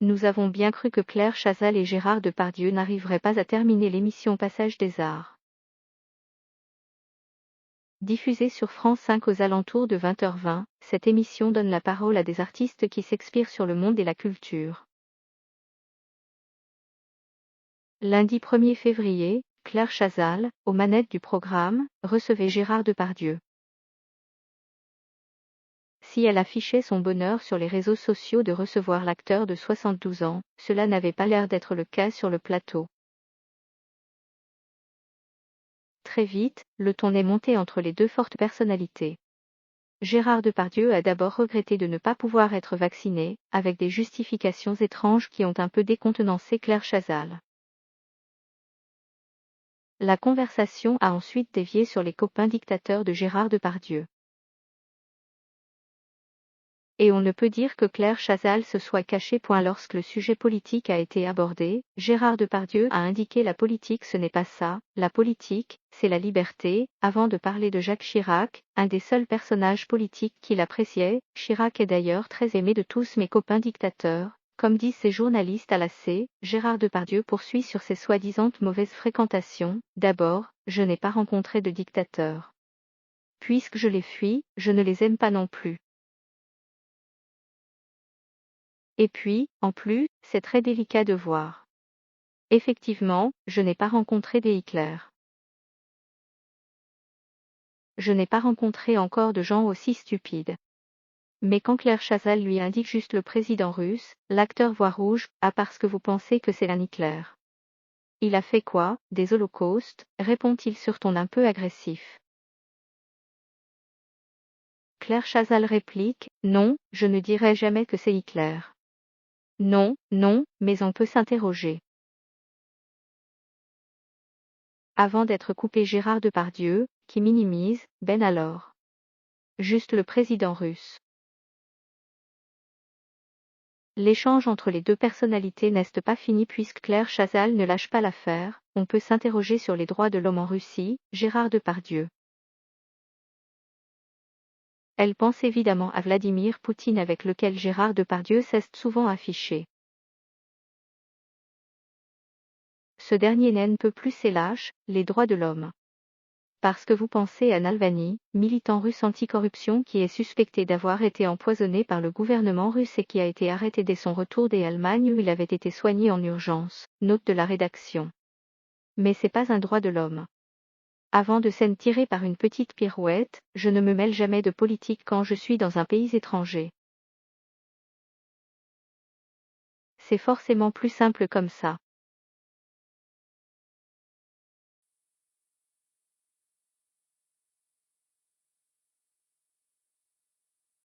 Nous avons bien cru que Claire Chazal et Gérard Depardieu n'arriveraient pas à terminer l'émission Passage des Arts. Diffusée sur France 5 aux alentours de 20h20, cette émission donne la parole à des artistes qui s'expirent sur le monde et la culture. Lundi 1er février, Claire Chazal, aux manettes du programme, recevait Gérard Depardieu. Si elle affichait son bonheur sur les réseaux sociaux de recevoir l'acteur de 72 ans, cela n'avait pas l'air d'être le cas sur le plateau. Très vite, le ton est monté entre les deux fortes personnalités. Gérard Depardieu a d'abord regretté de ne pas pouvoir être vacciné, avec des justifications étranges qui ont un peu décontenancé Claire Chazal. La conversation a ensuite dévié sur les copains dictateurs de Gérard Depardieu. Et on ne peut dire que Claire Chazal se soit cachée. Lorsque le sujet politique a été abordé, Gérard Depardieu a indiqué la politique ce n'est pas ça, la politique, c'est la liberté, avant de parler de Jacques Chirac, un des seuls personnages politiques qu'il appréciait. Chirac est d'ailleurs très aimé de tous mes copains dictateurs. Comme disent ces journalistes à l'AC, Gérard Depardieu poursuit sur ses soi-disant mauvaises fréquentations. D'abord, je n'ai pas rencontré de dictateurs. Puisque je les fuis, je ne les aime pas non plus. Et puis, en plus, c'est très délicat de voir. Effectivement, je n'ai pas rencontré des Hitler. Je n'ai pas rencontré encore de gens aussi stupides. Mais quand Claire Chazal lui indique juste le président russe, l'acteur voit rouge, parce que vous pensez que c'est un Hitler. Il a fait quoi, des holocaustes, répond-il sur ton un peu agressif. Claire Chazal réplique, non, je ne dirai jamais que c'est Hitler. Non, non, mais on peut s'interroger. Avant d'être coupé Gérard Depardieu, qui minimise, Ben alors. Juste le président russe. L'échange entre les deux personnalités n'est pas fini puisque Claire Chazal ne lâche pas l'affaire. On peut s'interroger sur les droits de l'homme en Russie, Gérard Depardieu. Elle pense évidemment à Vladimir Poutine avec lequel Gérard Depardieu s'est souvent affiché. Ce dernier n'aime peu plus et lâche les droits de l'homme. Parce que vous pensez à Navalny, militant russe anticorruption qui est suspecté d'avoir été empoisonné par le gouvernement russe et qui a été arrêté dès son retour d'Allemagne où il avait été soigné en urgence, note de la rédaction. Mais c'est pas un droit de l'homme. Avant de s'en tirer par une petite pirouette, je ne me mêle jamais de politique quand je suis dans un pays étranger. C'est forcément plus simple comme ça.